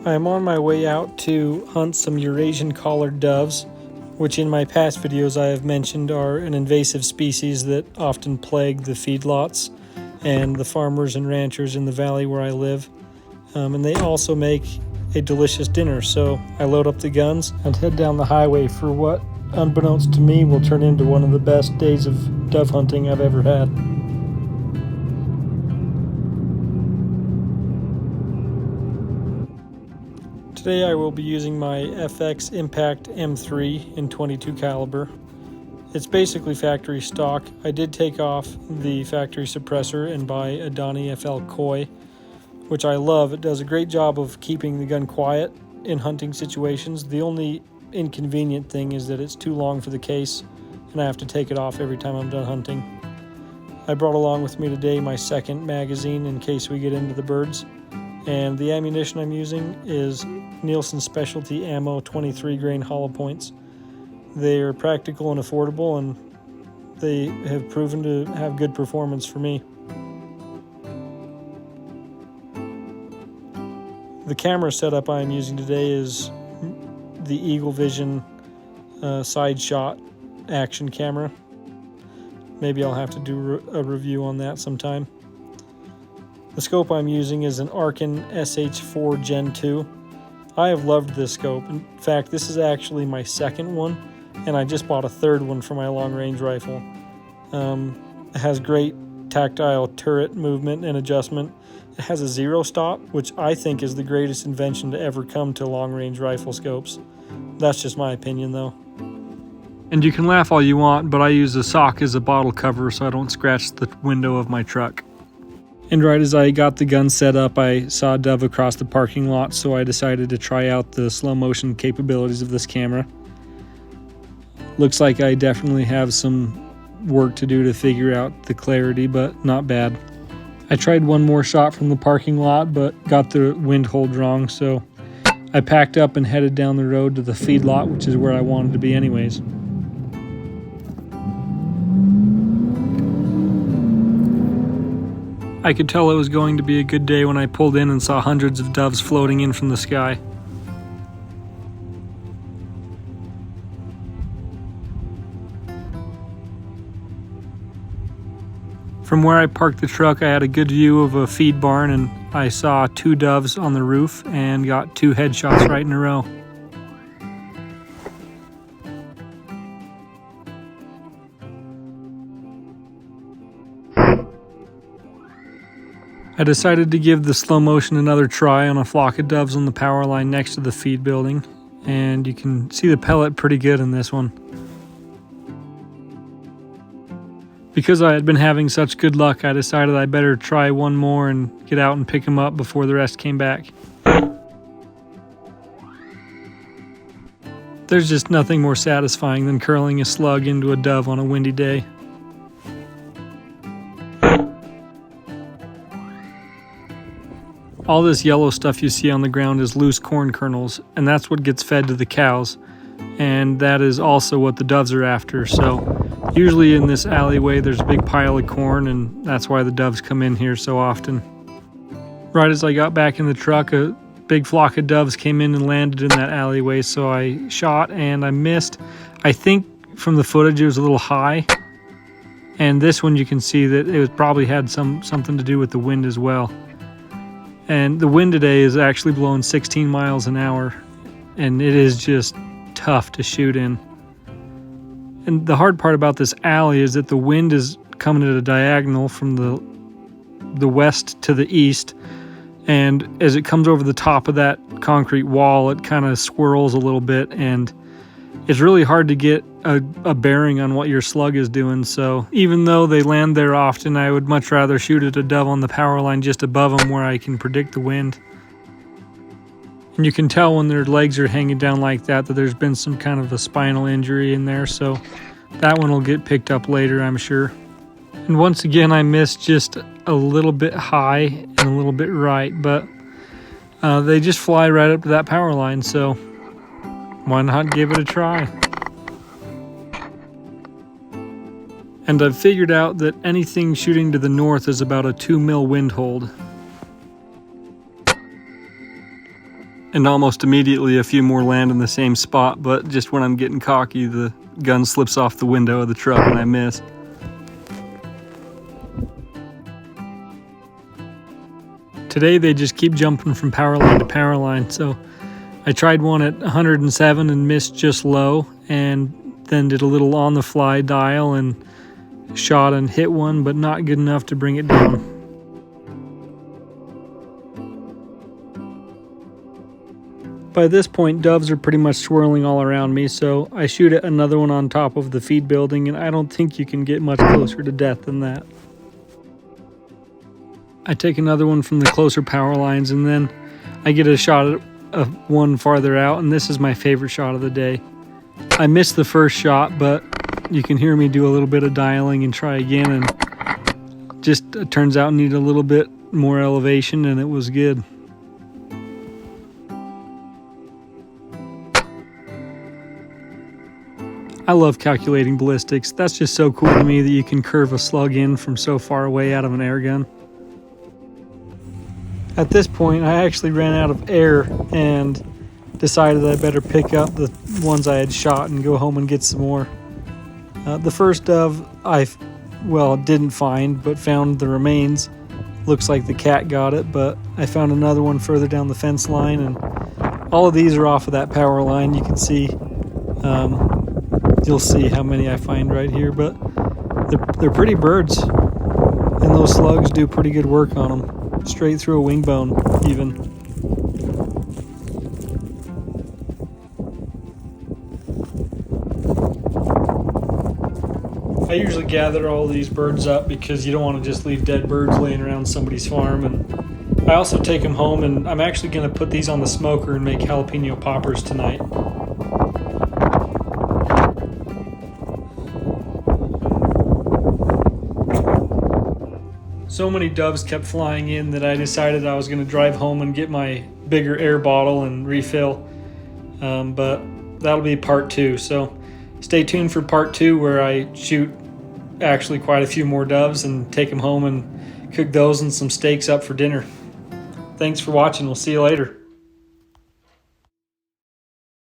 I am on my way out to hunt some Eurasian collared doves, which in my past videos I have mentioned are an invasive species that often plague the feedlots and the farmers and ranchers in the valley where I live. And they also make a delicious dinner, so I load up the guns and head down the highway for what, unbeknownst to me, will turn into one of the best days of dove hunting I've ever had. Today I will be using my FX Impact M3 in .22 caliber. It's basically factory stock. I did take off the factory suppressor and buy a Donnie FL Koi, which I love. It does a great job of keeping the gun quiet in hunting situations. The only inconvenient thing is that it's too long for the case and I have to take it off every time I'm done hunting. I brought along with me today my second magazine in case we get into the birds, and the ammunition I'm using is Nielsen Specialty Ammo 23 grain hollow points. They are practical and affordable, and they have proven to have good performance for me. The camera setup I am using today is the Eagle Vision side shot action camera. Maybe I'll have to do a review on that sometime. The scope I'm using is an Arken SH4 Gen 2. I have loved this scope. In fact, this is actually my second one, and I just bought a third one for my long-range rifle. It has great tactile turret movement and adjustment. It has a zero stop, which I think is the greatest invention to ever come to long-range rifle scopes. That's just my opinion, though. And you can laugh all you want, but I use a sock as a bottle cover so I don't scratch the window of my truck. And right as I got the gun set up, I saw a dove across the parking lot, so I decided to try out the slow motion capabilities of this camera. Looks like I definitely have some work to do to figure out the clarity, but not bad. I tried one more shot from the parking lot, but got the wind hold wrong, so I packed up and headed down the road to the feedlot, which is where I wanted to be anyways. I could tell it was going to be a good day when I pulled in and saw hundreds of doves floating in from the sky. From where I parked the truck, I had a good view of a feed barn, and I saw 2 doves on the roof and got 2 headshots right in a row. I decided to give the slow motion another try on a flock of doves on the power line next to the feed building, and you can see the pellet pretty good in this one. Because I had been having such good luck, I decided I better try one more and get out and pick them up before the rest came back. There's just nothing more satisfying than curling a slug into a dove on a windy day. All this yellow stuff you see on the ground is loose corn kernels, and that's what gets fed to the cows, and that is also what the doves are after. So usually in this alleyway there's a big pile of corn, and that's why the doves come in here so often. Right as I got back in the truck, a big flock of doves came in and landed in that alleyway, so I shot and I missed. I think from the footage it was a little high, and this one you can see that it probably had something to do with the wind as well. And the wind today is actually blowing 16 miles an hour, and it is just tough to shoot in. And the hard part about this alley is that the wind is coming at a diagonal from the west to the east, and as it comes over the top of that concrete wall, it kind of swirls a little bit, and it's really hard to get a bearing on what your slug is doing. So even though they land there often, I would much rather shoot at a dove on the power line just above them where I can predict the wind. And you can tell when their legs are hanging down like that there's been some kind of a spinal injury in there, so that one will get picked up later, I'm sure. And once again, I missed just a little bit high and a little bit right, but they just fly right up to that power line, so why not give it a try? And I've figured out that anything shooting to the north is about a 2 mil wind hold. And almost immediately a few more land in the same spot, but just when I'm getting cocky, the gun slips off the window of the truck and I miss. Today they just keep jumping from power line to power line, so I tried one at 107 and missed just low, and then did a little on the fly dial and shot and hit one, but not good enough to bring it down. By this point, doves are pretty much swirling all around me, so I shoot at another one on top of the feed building, and I don't think you can get much closer to death than that. I take another one from the closer power lines, and then I get a shot at one farther out, and this is my favorite shot of the day. I missed the first shot, but you can hear me do a little bit of dialing and try again, and just it turns out need a little bit more elevation, and it was good. I love calculating ballistics. That's just so cool to me that you can curve a slug in from so far away out of an air gun. At this point, I actually ran out of air and decided I better pick up the ones I had shot and go home and get some more. The first dove I didn't find, but found the remains. Looks like the cat got it, but I found another one further down the fence line, and all of these are off of that power line. You can see, you'll see how many I find right here, but they're pretty birds, and those slugs do pretty good work on them, straight through a wing bone even. I usually gather all these birds up because you don't want to just leave dead birds laying around somebody's farm, and I also take them home, and I'm actually going to put these on the smoker and make jalapeno poppers tonight. So many doves kept flying in that I decided I was going to drive home and get my bigger air bottle and refill, but that'll be part 2. So stay tuned for part 2, where I shoot actually quite a few more doves and take them home and cook those and some steaks up for dinner. Thanks for watching. We'll see you later.